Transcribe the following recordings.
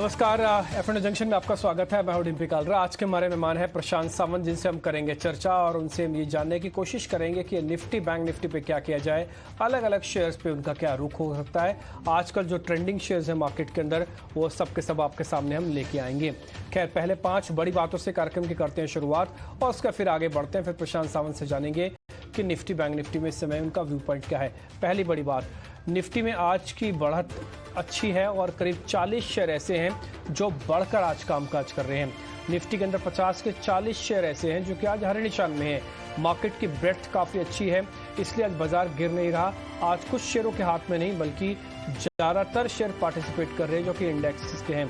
नमस्कार, F&O junction में आपका स्वागत है। मैं हूं डिम्पी कालरा। आज के हमारे मेहमान हैं प्रशांत सावंत, जिनसे हम करेंगे चर्चा और उनसे हम ये जानने की कोशिश करेंगे कि निफ्टी बैंक निफ्टी पे क्या किया जाए, अलग अलग शेयर्स पे उनका क्या रुख हो सकता है, आजकल जो ट्रेंडिंग शेयर्स हैं मार्केट के अंदर वो सब के सब आपके सामने हम लेके आएंगे। खैर, पहले 5 बड़ी बातों से कार्यक्रम की करते हैं शुरुआत और उसका फिर आगे बढ़ते हैं। फिर प्रशांत सावंत से जानेंगे कि निफ्टी बैंक निफ्टी में इस समय उनका व्यू पॉइंट क्या है। पहली बड़ी बात, निफ्टी में आज की बढ़त अच्छी है और करीब 40 शेयर ऐसे हैं जो बढ़कर आज कामकाज कर रहे हैं। निफ्टी के अंदर 50 के 40 शेयर ऐसे हैं जो कि आज हरे निशान में है। मार्केट की ब्रेड्थ काफ़ी अच्छी है, इसलिए आज बाजार गिर नहीं रहा। आज कुछ शेयरों के हाथ में नहीं बल्कि ज़्यादातर शेयर पार्टिसिपेट कर रहे हैं जो कि इंडेक्स के हैं।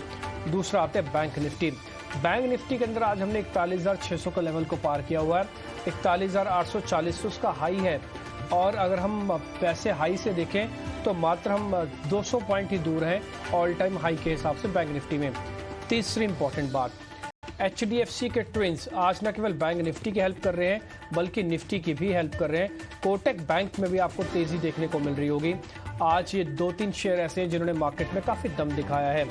दूसरा आता है बैंक निफ्टी। बैंक निफ्टी के अंदर आज हमने 41,600 का लेवल को पार किया हुआ है। 41,840 उसका हाई है और अगर हम पैसे हाई से देखें तो मात्र हम 200 पॉइंट ही दूर हैं ऑल टाइम हाई के हिसाब से बैंक निफ्टी में। तीसरी इंपॉर्टेंट बात, HDFC के ट्विंस आज न केवल बैंक निफ्टी की हेल्प कर रहे हैं बल्कि निफ्टी की भी हेल्प कर रहे हैं। कोटक बैंक में भी आपको तेजी देखने को मिल रही होगी। आज ये 2-3 शेयर ऐसे हैं जिन्होंने मार्केट में काफ़ी दम दिखाया है।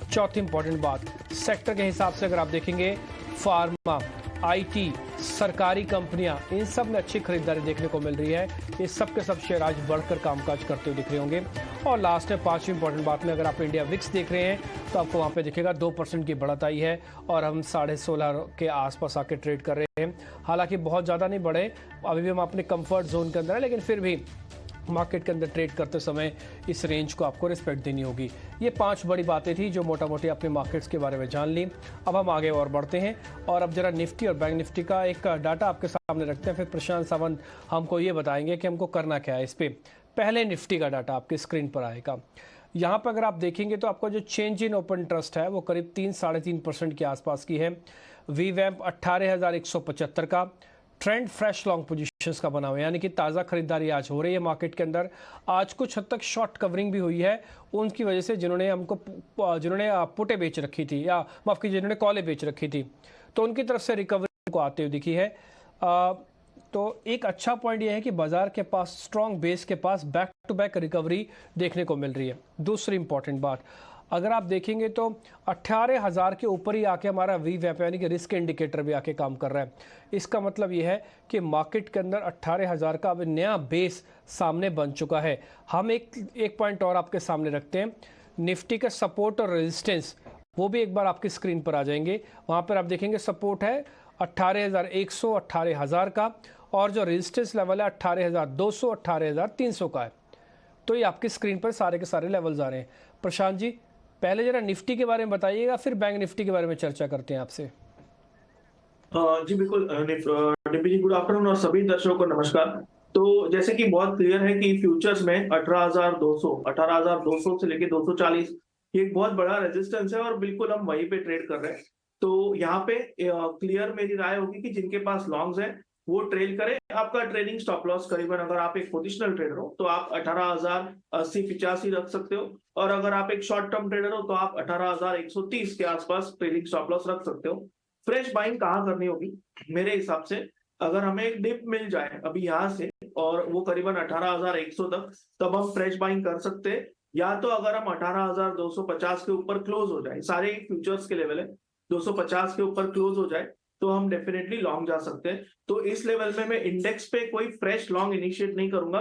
चौथी इंपॉर्टेंट बात, सेक्टर के हिसाब से अगर आप देखेंगे, फार्मा, IT, सरकारी कंपनियां, इन सब में अच्छी खरीदारी देखने को मिल रही है। ये सब के सब शेयर आज बढ़कर कामकाज करते हुए दिख रहे होंगे। और लास्ट में 5वीं इंपॉर्टेंट बात में अगर आप इंडिया विक्स देख रहे हैं तो आपको वहां पे दिखेगा 2% की बढ़त आई है और हम 16.5 के आसपास आके ट्रेड कर रहे हैं। हालांकि बहुत ज़्यादा नहीं बढ़े, अभी भी हम अपने कंफर्ट जोन के अंदर है, लेकिन फिर भी मार्केट के अंदर ट्रेड करते समय इस रेंज को आपको रिस्पेक्ट देनी होगी। ये 5 बड़ी बातें थी जो मोटा मोटी अपने मार्केट्स के बारे में जान ली। अब हम आगे और बढ़ते हैं और अब जरा निफ्टी और बैंक निफ्टी का एक डाटा आपके सामने रखते हैं। फिर प्रशांत सावंत हमको ये बताएंगे कि हमको करना क्या है इस पर। पहले निफ्टी का डाटा आपकी स्क्रीन पर आएगा। यहाँ पर अगर आप देखेंगे तो आपका जो चेंज इन ओपन इंटरेस्ट है वो करीब 3-3.5% के आसपास की है। वीवैप 18,175 का। ट्रेंड फ्रेश लॉन्ग पोजीशंस का बना हुआ है, यानी कि ताज़ा खरीदारी आज हो रही है मार्केट के अंदर। आज कुछ हद तक शॉर्ट कवरिंग भी हुई है उनकी वजह से जिन्होंने पुटे बेच रखी थी, या माफ़ कीजिए जिन्होंने कॉलें बेच रखी थी, तो उनकी तरफ से रिकवरी को आते हुए दिखी है। तो एक अच्छा पॉइंट यह है कि बाजार के पास स्ट्रॉन्ग बेस के पास बैक टू बैक रिकवरी देखने को मिल रही है। दूसरी इंपॉर्टेंट बात, अगर आप देखेंगे तो 18,000 के ऊपर ही आके हमारा वीवैप यानी कि रिस्क इंडिकेटर भी आके काम कर रहा है। इसका मतलब ये है कि मार्केट के अंदर 18,000 का अब नया बेस सामने बन चुका है। हम एक पॉइंट और आपके सामने रखते हैं, निफ्टी का सपोर्ट और रेजिस्टेंस वो भी एक बार आपकी स्क्रीन पर आ जाएंगे। वहाँ पर आप देखेंगे सपोर्ट है 18,100, 18,000 का, और जो रेजिस्टेंस लेवल है 18,200, 18,300 का है। तो ये आपकी स्क्रीन पर सारे के सारे लेवल्स आ रहे हैं। प्रशांत जी, पहले जरा निफ्टी के बारे में बताइएगा, फिर बैंक निफ्टी के बारे में चर्चा करते हैं आपसे। जी बिल्कुल। डिम्पी जी, गुड आफ्टरनून और सभी दर्शकों को नमस्कार। तो जैसे कि बहुत क्लियर है कि फ्यूचर्स में 18,200 से लेके 240 ये एक बहुत बड़ा रेजिस्टेंस है और बिल्कुल हम वहीं पे ट्रेड कर रहे हैं। तो यहाँ पे क्लियर मेरी राय होगी कि जिनके पास लॉन्ग्स है वो ट्रेड करें। आपका ट्रेडिंग स्टॉप लॉस करीबन, अगर आप एक पोजिशनल ट्रेडर हो तो आप 18,080-85 रख सकते हो, और अगर आप एक शॉर्ट टर्म ट्रेडर हो तो आप 18,130 के आसपास ट्रेडिंग स्टॉप लॉस रख सकते हो। फ्रेश बाइंग कहाँ करनी होगी मेरे हिसाब से, अगर हमें एक डिप मिल जाए अभी यहाँ से और वो करीबन 18,100 तक, तब हम फ्रेश बाइंग कर सकते हैं। या तो अगर हम 18,250 के ऊपर क्लोज हो जाए, सारे फ्यूचर्स के लेवल है 250 के ऊपर क्लोज हो जाए तो हम डेफिनेटली लॉन्ग जा सकते हैं। तो इस लेवल में मैं इंडेक्स पे कोई फ्रेश लॉन्ग इनिशिएट नहीं करूंगा।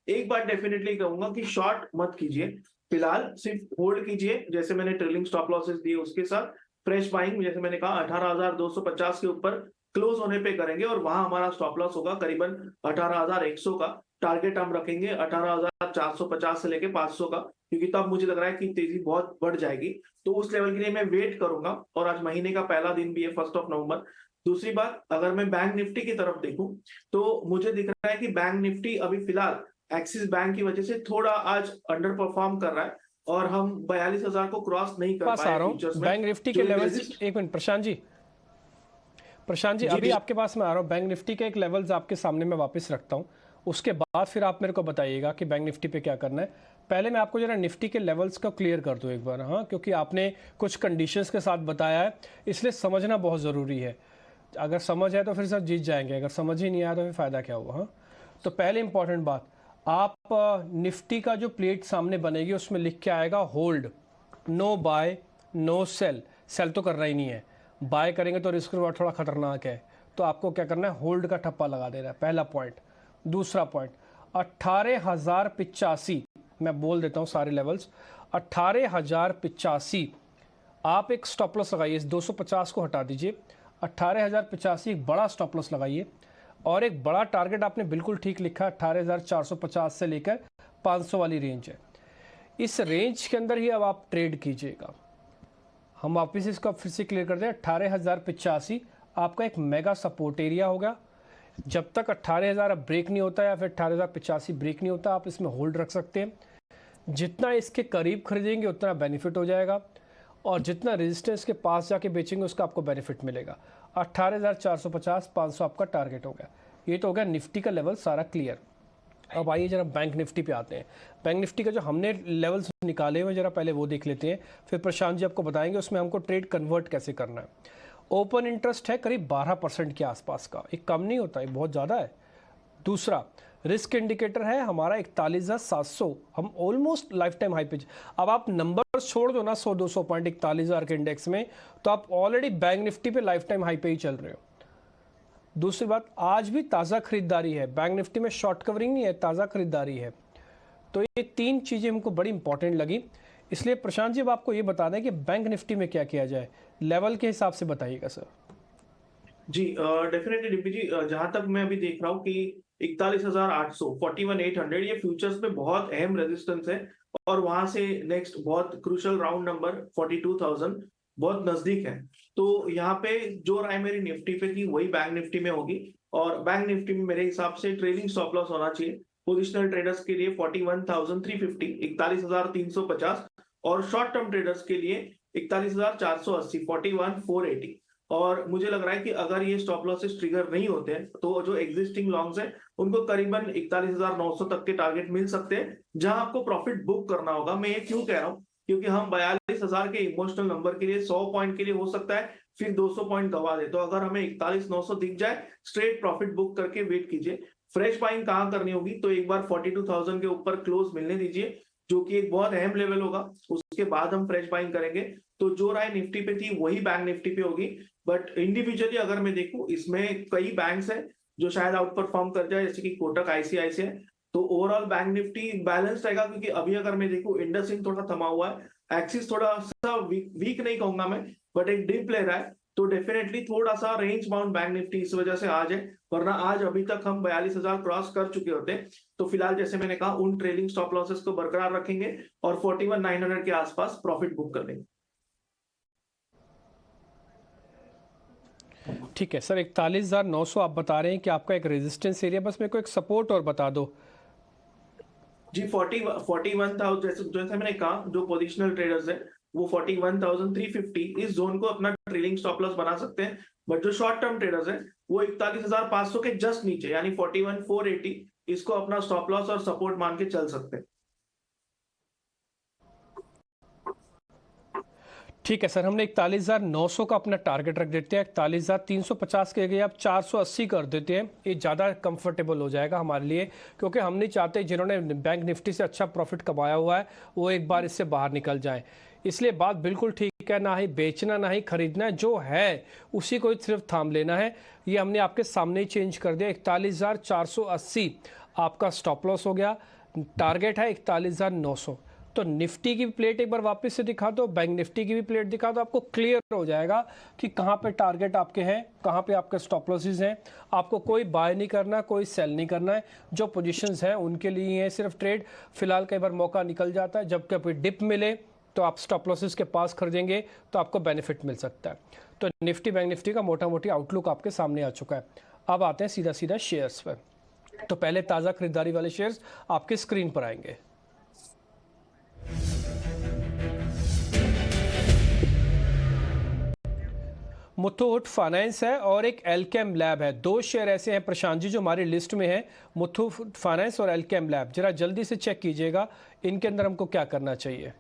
एक बात डेफिनेटली कहूंगा कि शॉर्ट मत कीजिए, फिलहाल सिर्फ होल्ड कीजिए, जैसे मैंने ट्रेलिंग स्टॉप लॉसेस दिए उसके साथ। फ्रेश बाइंग जैसे मैंने कहा 18,250 के ऊपर क्लोज होने पे करेंगे और वहां हमारा स्टॉप लॉस होगा करीबन 18,100 का। टारगेट हम रखेंगे 18,450 से लेके 500 का, क्योंकि तब मुझे लग रहा है कि तेजी बहुत बढ़ जाएगी। तो उस लेवल के लिए मैं वेट करूंगा, और आज महीने का पहला दिन भी है, 1 नवंबर। दूसरी बात, अगर मैं बैंक निफ्टी की तरफ देखूं तो मुझे दिख रहा है कि बैंक निफ्टी अभी फिलहाल एक्सिस बैंक की वजह से थोड़ा आज अंडर परफॉर्म कर रहा है और हम 42,000 को क्रॉस नहीं कर पाए फ्यूचर्स में। बैंक निफ्टी के लेवल्स, एक मिनट प्रशांत जी अभी आपके पास मैं आ रहा हूँ। बैंक निफ्टी के एक लेवल्स आपके सामने मैं वापस रखता हूँ, उसके बाद फिर आप मेरे को बताइएगा कि बैंक निफ्टी पे क्या करना है। पहले मैं आपको जरा निफ्टी के लेवल्स का क्लियर कर दूं एक बार, हाँ, क्योंकि आपने कुछ कंडीशंस के साथ बताया है, इसलिए समझना बहुत ज़रूरी है। अगर समझ है तो फिर सब जीत जाएंगे, अगर समझ ही नहीं आया तो फिर फ़ायदा क्या हुआ। हाँ, तो पहले इंपॉर्टेंट बात, आप निफ्टी का जो प्लेट सामने बनेगी उसमें लिख के आएगा hold, no buy, no sell, sell तो करना ही नहीं है। बाय करेंगे तो रिस्क रिवॉर्ड थोड़ा खतरनाक है, तो आपको क्या करना है, होल्ड का ठप्पा लगा देना है, पहला पॉइंट। दूसरा पॉइंट, 18,085, मैं बोल देता हूँ सारे लेवल्स, 18,085 आप एक स्टॉप लॉस लगाइए, इस 250 को हटा दीजिए, 18,085 एक बड़ा स्टॉप लॉस लगाइए, और एक बड़ा टारगेट आपने बिल्कुल ठीक लिखा, 18,450 से लेकर 500 वाली रेंज है। इस रेंज के अंदर ही अब आप ट्रेड कीजिएगा। हम वापस इसको फिर से क्लियर कर दें, 18,085 आपका एक मेगा सपोर्ट एरिया होगा। जब तक 18,000 ब्रेक नहीं होता या फिर 18,085 ब्रेक नहीं होता, आप इसमें होल्ड रख सकते हैं। जितना इसके करीब खरीदेंगे उतना बेनिफिट हो जाएगा, और जितना रेजिस्टेंस के पास जाके बेचेंगे उसका आपको बेनिफिट मिलेगा। 18,450 500 आपका टारगेट हो गया। ये तो हो गया निफ्टी का लेवल सारा क्लियर। अब आइए जरा बैंक निफ्टी पे आते हैं। बैंक निफ्टी का जो हमने लेवल्स निकाले हुए जरा पहले वो देख लेते हैं, फिर प्रशांत जी आपको बताएंगे उसमें हमको ट्रेड कन्वर्ट कैसे करना है। ओपन इंटरेस्ट है करीब 12% के आसपास का, एक कम नहीं होता, एक बहुत ज़्यादा है। दूसरा, रिस्क इंडिकेटर है हमारा 41,700, हम ऑलमोस्ट लाइफ टाइम हाई पे। अब आप नंबर छोड़ दो ना 100-200 पॉइंट 41,000 के इंडेक्स में, तो आप ऑलरेडी बैंक निफ्टी पे लाइफ टाइम हाई पे ही चल रहे हो। दूसरी बात, आज भी ताज़ा खरीदारी है, बैंक निफ्टी में शॉर्ट कवरिंग नहीं है, ताज़ा खरीदारी है। तो ये तीन चीज़ें हमको बड़ी इंपॉर्टेंट लगी, इसलिए प्रशांत जी अब आपको ये बता दें कि बैंक निफ्टी में क्या किया जाए, लेवल के हिसाब से बताइएगा सर। जी डेफिनेटली डीपी जी, जहां तक मैं अभी देख रहा हूँ कि 41,800 41,800 ये फ्यूचर्स पे बहुत अहम रेजिस्टेंस है, और वहां से नेक्स्ट बहुत क्रूशियल राउंड नंबर 42,000 बहुत नजदीक है। तो यहाँ पे जो राय मेरी निफ्टी पे थी वही बैंक निफ्टी में होगी, और बैंक निफ्टी में मेरे हिसाब से ट्रेलिंग स्टॉप लॉस होना चाहिए पोजिशनल ट्रेडर्स के लिए 41,350 41,350, और शॉर्ट टर्म ट्रेडर्स के लिए 41,480 41,480। और मुझे लग रहा है कि अगर ये स्टॉप लॉसेस ट्रिगर नहीं होते हैं तो जो एग्जिस्टिंग लॉन्ग्स हैं उनको करीबन 41,900 तक के टारगेट मिल सकते हैं, जहां आपको प्रॉफिट बुक करना होगा। मैं ये क्यों कह रहा हूँ, क्योंकि हम 42,000 के इमोशनल नंबर के लिए 100 पॉइंट के लिए हो सकता है फिर 200 पॉइंट गवा दे, तो अगर हमें 41,900 दिख जाए स्ट्रेट प्रॉफिट बुक करके वेट कीजिए। फ्रेश बाइंग कहाँ करनी होगी, तो एक बार 42,000 के ऊपर क्लोज मिलने दीजिए, जो कि एक बहुत अहम लेवल होगा, उसके बाद हम फ्रेश बाइंग करेंगे। तो जो राय निफ्टी पे थी वही बैंक निफ्टी पे होगी। बट इंडिविजुअली अगर मैं देखूं, इसमें कई बैंक्स हैं जो शायद आउट परफॉर्म कर जाए, जैसे कि कोटक आईसीआईसीआई। तो ओवरऑल बैंक निफ्टी बैलेंस रहेगा, क्योंकि अभी अगर मैं देखूं इंडसइंड थोड़ा थमा हुआ है, एक्सिस थोड़ा सा वीक नहीं कहूंगा मैं, बट एक डिप ले रहा है। तो डेफिनेटली थोड़ा सा रेंज बाउंड बैंक निफ्टी इस वजह से आज है, वरना आज अभी तक हम 42,000 क्रॉस कर चुके होते। तो फिलहाल जैसे मैंने कहा, उन ट्रेलिंग स्टॉप लॉसेस को बरकरार रखेंगे और 41,900 के आसपास प्रॉफिट बुक कर देंगे। ठीक है सर, 41,900 आप बता रहे हैं कि आपका एक रेजिस्टेंस एरिया, बस मेरे को एक सपोर्ट और बता दो। जी 41,000 जैसे मैंने कहा, जो पोजिशनल ट्रेडर्स है वो 41,350 इस जोन को अपना ट्रेलिंग स्टॉप लॉस बना सकते हैं। बट जो शॉर्ट टर्म ट्रेडर्स है वो 41,500 के जस्ट नीचे यानी 41,480 इसको अपना स्टॉप लॉस और सपोर्ट मान के चल सकते हैं। ठीक है सर, हमने 41,900 का अपना टारगेट रख देते हैं। 41,350 के जगह आप 480 कर देते हैं, ये ज़्यादा कंफर्टेबल हो जाएगा हमारे लिए, क्योंकि हम नहीं चाहते जिन्होंने बैंक निफ्टी से अच्छा प्रॉफिट कमाया हुआ है वो एक बार इससे बाहर निकल जाएं। इसलिए बात बिल्कुल ठीक है, ना ही बेचना ना ही खरीदना है, जो है उसी को सिर्फ थाम लेना है। ये हमने आपके सामने ही चेंज कर दिया। 41,480 आपका स्टॉप लॉस हो गया, टारगेट है 41,900। तो निफ्टी की प्लेट एक बार वापस से दिखा दो, बैंक निफ्टी की भी प्लेट दिखा दो, आपको क्लियर हो जाएगा कि कहाँ पे टारगेट आपके हैं, कहाँ पे आपके स्टॉप लॉसेस हैं। आपको कोई बाय नहीं करना, कोई सेल नहीं करना है, जो पोजीशंस हैं उनके लिए है सिर्फ ट्रेड। फिलहाल कई बार मौका निकल जाता है, जब कभी डिप मिले तो आप स्टॉप लॉसेस के पास खरीदेंगे तो आपको बेनिफिट मिल सकता है। तो निफ्टी बैंक निफ्टी का मोटा मोटी आउटलुक आपके सामने आ चुका है। अब आते हैं सीधा सीधा शेयर्स पर। तो पहले ताज़ा खरीदारी वाले शेयर्स आपके स्क्रीन पर आएंगे। मुथूट फाइनेंस है और एक एल्केम लैब है। दो शेयर ऐसे हैं प्रशांत जी जो हमारी लिस्ट में है, मुथूट फाइनेंस और एल्केम लैब। जरा जल्दी से चेक कीजिएगा इनके अंदर हमको क्या करना चाहिए।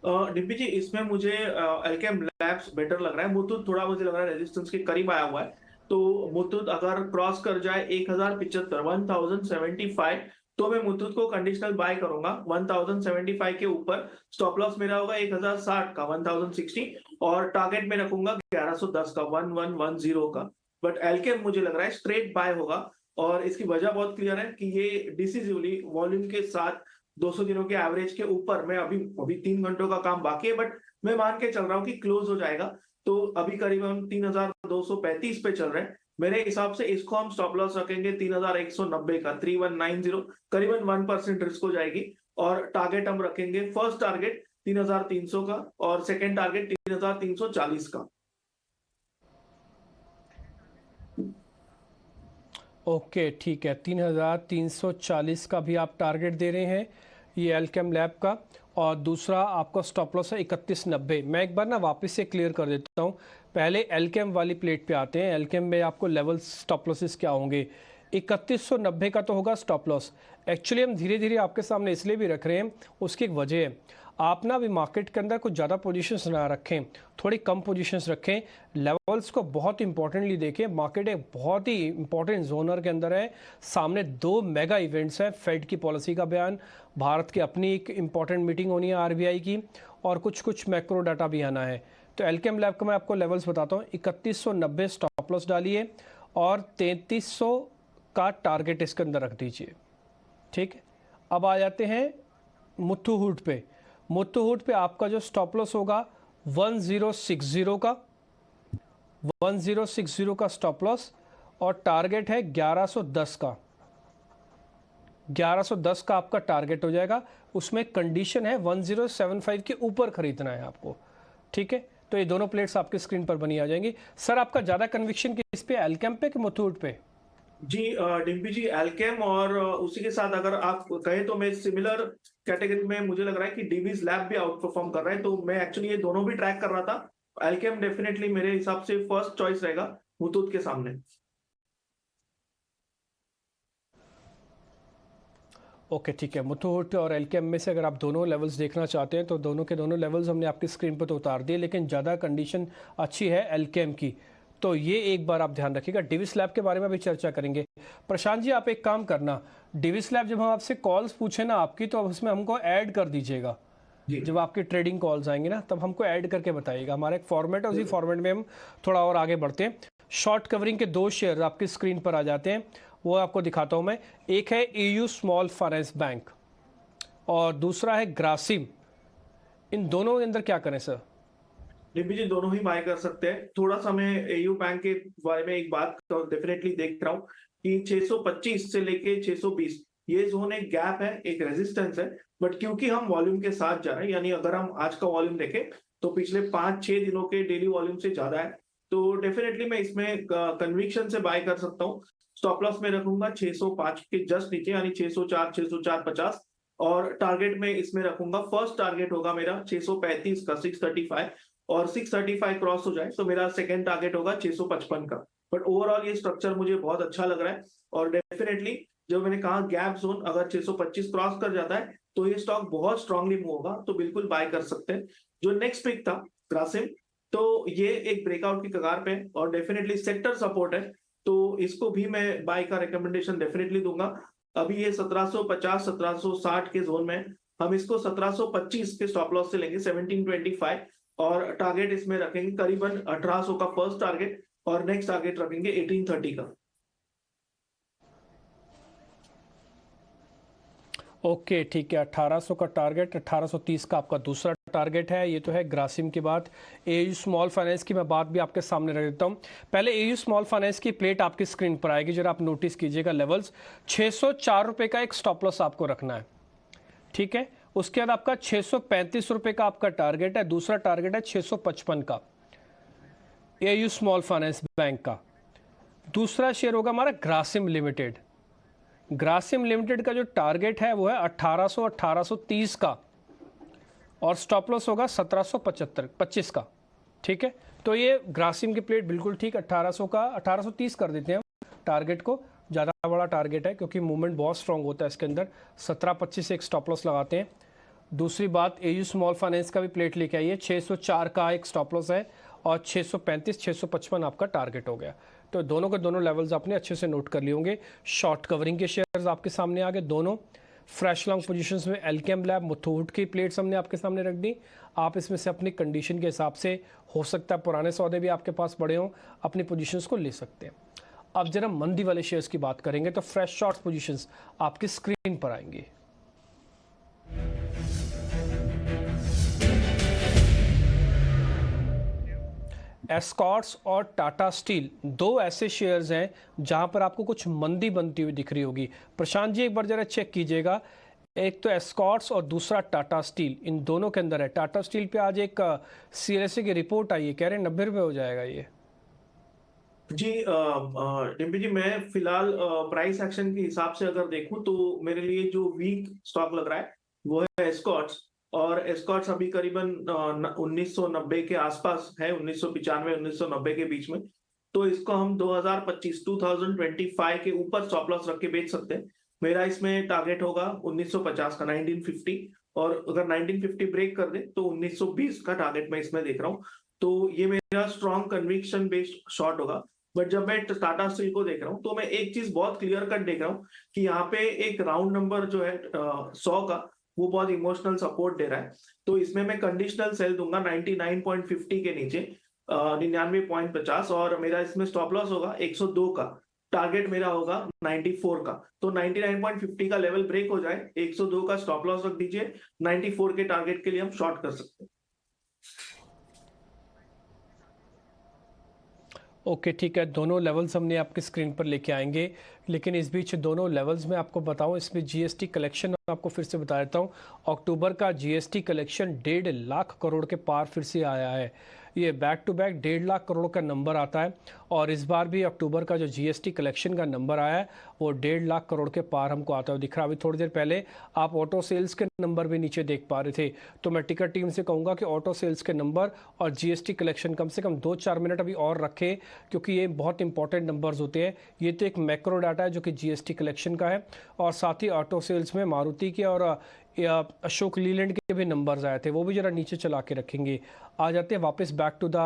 डिम्पी जी, इसमें मुझे एल्केम लैब्स बेटर लग रहा है। मुथूट थोड़ा मुझे लग रहा है रेजिस्टेंस के करीब आया हुआ है। तो मुथूट अगर क्रॉस कर जाए 1,075 1075 तो मैं मुथूट को कंडीशनल बाय करूंगा 1075 के ऊपर। स्टॉप लॉस मेरा होगा 1060 का 1060, और टारगेट में रखूंगा 1110 का 1110 का। बट एलकेएम मुझे लग रहा है स्ट्रेट बाय होगा, और इसकी वजह बहुत क्लियर है कि ये डिसिसिवली वॉल्यूम के साथ 200 दिनों के एवरेज के ऊपर, मैं अभी 3 घंटों का काम बाकी है, बट मैं मान के चल रहा हूँ कि क्लोज हो जाएगा। तो अभी करीबन 3235 पे चल रहे हैं। मेरे हिसाब से इसको हम स्टॉप लॉस रखेंगे 3190 का 3190, करीबन 1% रिस्क हो जाएगी। और टारगेट हम रखेंगे, फर्स्ट टारगेट 3300 का और सेकेंड टारगेट 3340 का। ओके ठीक है, 3340 का भी आप टारगेट दे रहे हैं ये एलकेम लैब का, और दूसरा आपका स्टॉप लॉस है 3190। मैं एक बार ना वापस से क्लियर कर देता हूँ। पहले एलकेम वाली प्लेट पे आते हैं। एलकेम में आपको लेवल स्टॉप लॉसेस क्या होंगे। 3190 का तो होगा स्टॉप लॉस। एक्चुअली हम धीरे धीरे आपके सामने इसलिए भी रख रहे हैं, उसकी एक वजह है। आप ना अभी मार्केट के अंदर कुछ ज़्यादा पोजीशंस ना रखें, थोड़ी कम पोजीशंस रखें, लेवल्स को बहुत इंपॉर्टेंटली देखें। मार्केट एक बहुत ही इंपॉर्टेंट जोनर के अंदर है। सामने 2 मेगा इवेंट्स हैं, फेड की पॉलिसी का बयान, भारत की अपनी एक इंपॉर्टेंट मीटिंग होनी है आरबीआई की, और कुछ मैक्रो डाटा भी आना है। तो एलकेम लैब का मैं आपको लेवल्स बताता हूँ। 3190 स्टॉप लॉस डालिए और 3300 का टारगेट इसके अंदर रख दीजिए। ठीक है, अब आ जाते हैं मुथूट पे। मुथूट पे आपका जो स्टॉप लॉस होगा 1060 का, 1060 का स्टॉप लॉस, और टारगेट है 1110 का। 1110 का आपका टारगेट हो जाएगा। उसमें कंडीशन है 1075 के ऊपर खरीदना है आपको। ठीक है, तो ये दोनों प्लेट्स आपके स्क्रीन पर बनी आ जाएंगी। सर आपका ज्यादा कन्विक्शन किस पे, एलकेम पे कि मुथूट पे? जी डिम्पी जी, एलकेम, और उसी के साथ अगर आप कहें तो मैं सिमिलर कैटेगरी में मुझे लग रहा है कि डीवीज लैब भी आउट परफॉर्म कर रहा है। तो मैं एक्चुअली ये दोनों भी ट्रैक कर रहा था। एलकेम डेफिनेटली मेरे हिसाब से फर्स्ट चॉइस रहेगा मुथूट के सामने। ओके ठीक है, मुथूट और एलकेम में से अगर आप दोनों लेवल्स देखना चाहते हैं तो दोनों के दोनों लेवल्स हमने आपकी स्क्रीन पर तो उतार दिए, लेकिन ज़्यादा कंडीशन अच्छी है एलकेम की, तो ये एक बार आप ध्यान रखिएगा। डिविस लैब के बारे में भी चर्चा करेंगे। प्रशांत जी आप एक काम करना, डिविस लैब जब हम आपसे कॉल्स पूछे ना आपकी, तो उसमें हमको ऐड कर दीजिएगा। जब आपकी ट्रेडिंग कॉल्स आएंगे ना, तब हमको ऐड करके बताइएगा। हमारा एक फॉर्मेट है, उसी फॉर्मेट में हम थोड़ा और आगे बढ़ते हैं। शॉर्ट कवरिंग के 2 शेयर आपकी स्क्रीन पर आ जाते हैं, वो आपको दिखाता हूं मैं। एक है एयू स्मॉल फाइनेंस बैंक और दूसरा है ग्रासिम। इन दोनों के अंदर क्या करें सर? डिम्पी जी, दोनों ही बाय कर सकते हैं। थोड़ा सा मैं एयू बैंक के बारे में एक बात डेफिनेटली देख रहा हूँ कि 625 से लेके 620 ये जोन एक गैप है, एक रेजिस्टेंस है। बट क्योंकि हम वॉल्यूम के साथ जा रहे हैं, यानी अगर हम आज का वॉल्यूम देखें तो पिछले 5-6 दिनों के डेली वॉल्यूम से ज्यादा है, तो डेफिनेटली मैं इसमें कन्विक्शन से बाय कर सकता हूँ। स्टॉप लॉस में रखूंगा 605 के जस्ट नीचे, यानी 604, 604.50, और टारगेट में इसमें रखूंगा, फर्स्ट टारगेट होगा मेरा 635 का 635, और 635 क्रॉस हो जाए तो मेरा सेकंड टारगेट होगा 655 का। बट ओवरऑल ये स्ट्रक्चर मुझे बहुत अच्छा लग रहा है, और डेफिनेटली जो मैंने कहा गैप जोन अगर 625 क्रॉस कर जाता है तो ये स्टॉक बहुत स्ट्रांगली मूव होगा, तो बिल्कुल बाय कर सकते हैं। जो नेक्स्ट पिक था ग्रासिम, तो ये एक ब्रेकआउट की कगार पे है और डेफिनेटली सेक्टर सपोर्ट है, तो इसको भी मैं बाय का रिकमेंडेशन डेफिनेटली दूंगा। अभी ये 1750 1760 के जोन में, हम इसको 1725 के स्टॉप लॉस से लेंगे 1725, और टारगेट इसमें रखेंगे करीबन 1800 का फर्स्ट टारगेट, और नेक्स्ट टारगेट रखेंगे 1830 का। ओके ठीक है, 1800 का टारगेट, 1830 का आपका दूसरा टारगेट है। ये तो है ग्रासिम की बात। एयू स्मॉल फाइनेंस की मैं बात भी आपके सामने रख देता हूँ। पहले एयू स्मॉल फाइनेंस की प्लेट आपकी स्क्रीन पर आएगी, जरा आप नोटिस कीजिएगा लेवल्स। 604 रुपये का एक स्टॉप लॉस आपको रखना है, ठीक है। उसके बाद आपका 635 रुपये का आपका टारगेट है, दूसरा टारगेट है 655 का एयू स्मॉल फाइनेंस बैंक का। दूसरा शेयर होगा हमारा ग्रासिम लिमिटेड। ग्रासिम लिमिटेड का जो टारगेट है वो है 1800 1830 का, और स्टॉप लॉस होगा 1725 का, ठीक है। तो ये ग्रासिम की प्लेट बिल्कुल ठीक, 1800 का 1830 कर देते हैं टारगेट को। ज़्यादा बड़ा टारगेट है क्योंकि मूवमेंट बहुत स्ट्रांग होता है इसके अंदर। 1725 से एक स्टॉप लॉस लगाते हैं। दूसरी बात, एयू स्मॉल फाइनेंस का भी प्लेट लेके आइए, 604 का एक स्टॉप लॉस है और 635 655 आपका टारगेट हो गया। तो दोनों के दोनों लेवल्स आपने अच्छे से नोट कर लिए होंगे। शॉर्ट कवरिंग के शेयर्स आपके सामने आ गए दोनों। फ्रेश लॉन्ग पोजीशंस में एल्केम लैब, मुथूट की प्लेट्स हमने आपके सामने रख दी। आप इसमें से अपनी कंडीशन के हिसाब से, हो सकता है पुराने सौदे भी आपके पास पड़े हों, अपनी पोजीशंस को ले सकते हैं। अब जरा मंदी वाले शेयर्स की बात करेंगे तो फ्रेश शॉर्ट पोजीशंस आपकी स्क्रीन पर आएंगी। एस्कॉर्ट्स और टाटा स्टील दो ऐसे शेयर्स हैं जहां पर आपको कुछ मंदी बनती हुई दिख रही होगी। प्रशांत जी एक बार जरा चेक कीजिएगा, एक तो एस्कॉर्ट्स और दूसरा टाटा स्टील, इन दोनों के अंदर है। टाटा स्टील पे आज एक सीएलएसए की रिपोर्ट आई है, कह रहे हैं 90 रुपये हो जाएगा ये। जी डिम्पी जी, मैं फिलहाल प्राइस एक्शन के हिसाब से अगर देखूं तो मेरे लिए जो वीक स्टॉक लग रहा है वो है एस्कॉर्ट्स। और एस्कॉर्ट्स अभी करीबन 1990 के आसपास है, 1995 1990 के बीच में। तो इसको हम 2025 के ऊपर स्टॉप लॉस रख के बेच सकते हैं। मेरा इसमें टारगेट होगा 1950 का, 1950। और अगर 1950 ब्रेक कर दे तो 1920 का टारगेट मैं इसमें देख रहा हूँ। तो ये मेरा स्ट्रॉन्ग कन्विक्शन बेस्ड शॉर्ट होगा। बट जब मैं टाटा स्टील को देख रहा हूँ तो मैं एक चीज बहुत क्लियर कट देख रहा हूँ कि यहाँ पे एक राउंड नंबर जो है 100 का, वो बहुत इमोशनल सपोर्ट दे रहा है। तो इसमें मैं कंडीशनल सेल दूंगा 99.50 के नीचे, 99.50। और मेरा इसमें स्टॉप लॉस होगा 102 का। टारगेट मेरा होगा 94 का। तो 99.50 का लेवल ब्रेक हो जाए, 102 का स्टॉप लॉस रख दीजिए, 94 के टारगेट के लिए हम शॉर्ट कर सकते हैं। ओके ठीक है, दोनों लेवल्स हमने आपकी स्क्रीन पर लेके आएंगे। लेकिन इस बीच दोनों लेवल्स में आपको बताऊं, इसमें जीएसटी कलेक्शन आपको फिर से बता देता हूं। अक्टूबर का जीएसटी कलेक्शन 1.5 लाख करोड़ के पार फिर से आया है। ये back to back 1.5 lakh crore का नंबर आता है। और इस बार भी अक्टूबर का जो जीएसटी कलेक्शन का नंबर आया है वो 1.5 लाख करोड़ के पार हमको आता हुआ दिख रहा है। अभी थोड़ी देर पहले आप ऑटो सेल्स के नंबर भी नीचे देख पा रहे थे। तो मैं टिकट टीम से कहूँगा कि ऑटो सेल्स के नंबर और जीएसटी कलेक्शन कम से कम 2-4 मिनट अभी और रखें, क्योंकि ये बहुत इंपॉर्टेंट नंबर्स होते हैं। ये तो एक मैक्रो डाटा है जो कि जीएसटी कलेक्शन का है। और साथ ही ऑटो सेल्स में मारुति के और अशोक लीलैंड के भी नंबर्स आए थे, वो भी जरा नीचे चला के रखेंगे। आ जाते हैं वापस बैक टू द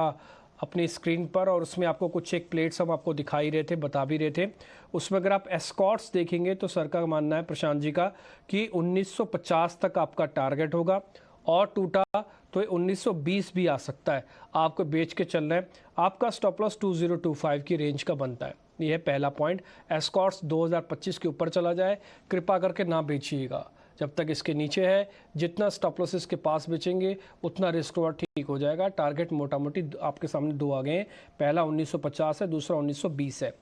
अपनी स्क्रीन पर, और उसमें आपको कुछ एक प्लेट्स हम आपको दिखाई रहे थे, बता भी रहे थे। उसमें अगर आप एस्कॉर्ट्स देखेंगे तो सर का मानना है, प्रशांत जी का, कि 1950 तक आपका टारगेट होगा, और टूटा तो 1920 भी आ सकता है। आपको बेच के चलना है। आपका स्टॉप लॉस 2025 की रेंज का बनता है। यह है पहला पॉइंट। एस्कॉर्ट्स 2025 के ऊपर चला जाए, कृपा करके ना बेचिएगा जब तक इसके नीचे है। जितना स्टॉप लॉसेस के पास बेचेंगे उतना रिस्क और ठीक हो जाएगा। टारगेट मोटा मोटी आपके सामने दो आ गए हैं, पहला 1950 है, दूसरा 1920 है।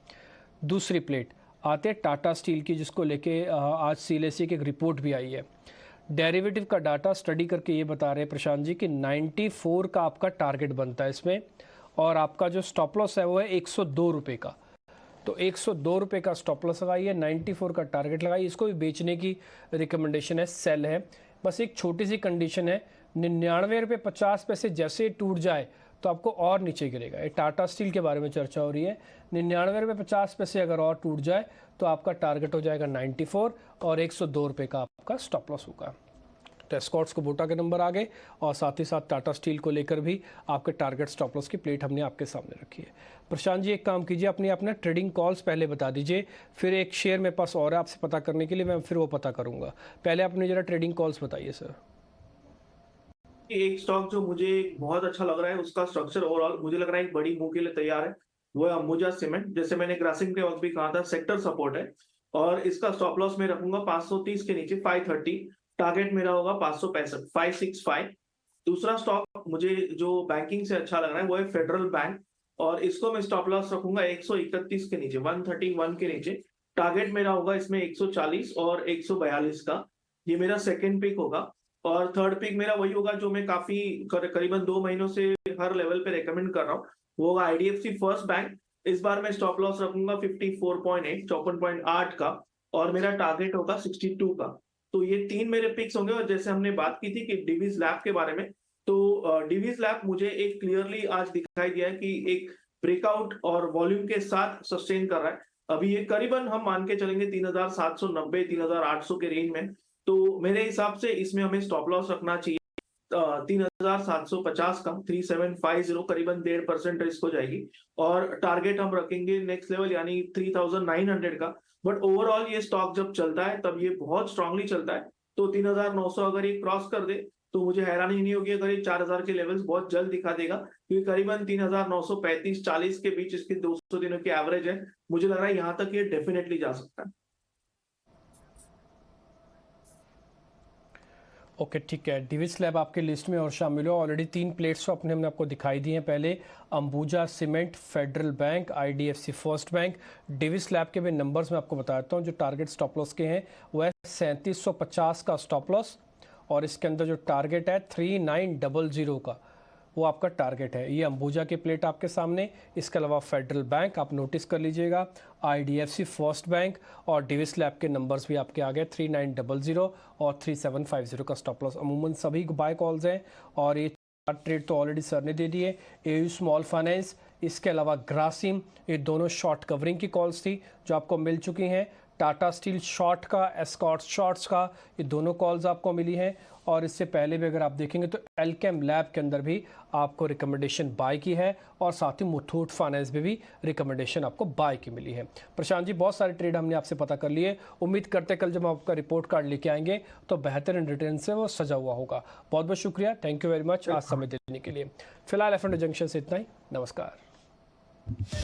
दूसरी प्लेट आते हैं टाटा स्टील की, जिसको लेके आज सीएलएसए की एक रिपोर्ट भी आई है। डेरिवेटिव का डाटा स्टडी करके ये बता रहे हैं प्रशांत जी कि 94 का आपका टारगेट बनता है इसमें, और आपका जो स्टॉप लॉस है वो है 102 रुपये का। तो 102 रुपये का स्टॉप लॉस लगाइए, 94 का टारगेट लगाइए। इसको भी बेचने की रिकमेंडेशन है, सेल है। बस एक छोटी सी कंडीशन है, 99 रुपये 50 पैसे जैसे ही टूट जाए तो आपको और नीचे गिरेगा। ये टाटा स्टील के बारे में चर्चा हो रही है। 99 रुपये 50 पैसे अगर और टूट जाए तो आपका टारगेट हो जाएगा 94, और 102 रुपये का आपका स्टॉप लॉस होगा। तो एस्कॉर्ट्स को बोटा के नंबर आ गए, और साथ ही साथ टाटा स्टील को लेकर भी आपके टारगेट स्टॉप लॉस की प्लेट हमने आपके सामने रखी है। प्रशांत जी एक काम कीजिए, अपने ट्रेडिंग कॉल्स पहले बता दीजिए, फिर एक शेयर मेरे पास और है आपसे पता करने के लिए, मैं फिर वो पता करूंगा। पहले अपने जरा ट्रेडिंग कॉल्स बताइए सर। एक स्टॉक जो मुझे बहुत अच्छा लग रहा है, उसका स्ट्रक्चर ओवरऑल मुझे लग रहा है एक बड़ी मूव के लिए तैयार है, वो है अंबुजा सीमेंट। जैसे मैंने ग्रासिम के वक्त भी कहा था, सेक्टर सपोर्ट है। और इसका स्टॉप लॉस मैं रखूंगा 530 के नीचे, 530। टारगेट मेरा होगा 565, 565। दूसरा स्टॉक मुझे जो बैंकिंग से अच्छा लग रहा है वो है फेडरल बैंक, और इसको मैं स्टॉप लॉस रखूंगा 131 के नीचे, 131 के नीचे। टारगेट मेरा होगा इसमें 140 और 142 का। ये मेरा सेकेंड पिक होगा। और थर्ड पिक मेरा वही होगा जो मैं काफी करीबन 2 महीनों से हर लेवल पे रेकमेंड कर रहा हूँ, वो होगा आईडीएफसी फर्स्ट बैंक। इस बार मैं स्टॉप लॉस रखूंगा 54.8, 54.8 का, और मेरा टारगेट होगा 62 का। तो ये तीन मेरे पिक्स होंगे। और जैसे हमने बात की थी कि डिवीज लैब के बारे में, तो डिवीज लैब मुझे एक क्लियरली आज दिखाई दिया है कि एक ब्रेकआउट और वॉल्यूम के साथ सस्टेन कर रहा है। अभी ये करीबन हम मान के चलेंगे 3790 3800 के रेंज में। तो मेरे हिसाब से इसमें हमें स्टॉप लॉस रखना चाहिए 3750 का 3750 करीबन 1.5% रिस्क हो जाएगी। और टारगेट हम रखेंगे नेक्स्ट लेवल यानी 3900 का। बट ओवरऑल ये स्टॉक जब चलता है तब ये बहुत स्ट्रांगली चलता है। तो 3900 अगर ये क्रॉस कर दे तो मुझे हैरानी नहीं होगी अगर ये 4000 के लेवल्स बहुत जल्द दिखा देगा, क्योंकि करीबन 3935-40 के बीच इसकी 200 दिनों की एवरेज है। मुझे लग रहा है यहां तक ये डेफिनेटली जा सकता है। ओके ठीक है, डिविस लैब आपके लिस्ट में और शामिल हो। ऑलरेडी 3 प्लेट्स हमने आपको दिखाई दी हैं। पहले Ambuja Cement, Federal Bank, IDFC First Bank. Divi's Lab के भी नंबर्स मैं आपको बताता हूँ। जो टारगेट स्टॉप लॉस के हैं वो है 3750 का स्टॉप लॉस, और इसके अंदर जो टारगेट है 3900 का, वो आपका टारगेट है। ये अंबुजा की प्लेट आपके सामने। इसके अलावा फेडरल बैंक आप नोटिस कर लीजिएगा, आईडीएफसी फर्स्ट बैंक और डिविस लैब के नंबर्स भी आपके आ गए 3900 और 3750 का स्टॉप लॉस। अमूमन सभी बाय कॉल्स हैं और ये ट्रेड तो ऑलरेडी सर ने दे दिए। एयू स्मॉल फाइनेंस, इसके अलावा ग्रासिम, ये दोनों शॉर्ट कवरिंग की कॉल्स थी जो आपको मिल चुकी हैं। टाटा स्टील शॉर्ट का, एस्कॉर्ट शॉर्ट्स का, ये दोनों कॉल्स आपको मिली हैं। और इससे पहले भी अगर आप देखेंगे तो एल्केम लैब के अंदर भी आपको रिकमेंडेशन बाय की है, और साथ ही मुथूट फाइनेंस में भी रिकमेंडेशन आपको बाय की मिली है। प्रशांत जी, बहुत सारे ट्रेड हमने आपसे पता कर लिए। उम्मीद करते कल जब हम आपका रिपोर्ट कार्ड लेके आएंगे तो बेहतरीन रिटर्न से वो सजा हुआ होगा। बहुत बहुत शुक्रिया, थैंक यू वेरी मच आज समय देने के लिए। फिलहाल एफ&ओ जंक्शन से इतना ही, नमस्कार।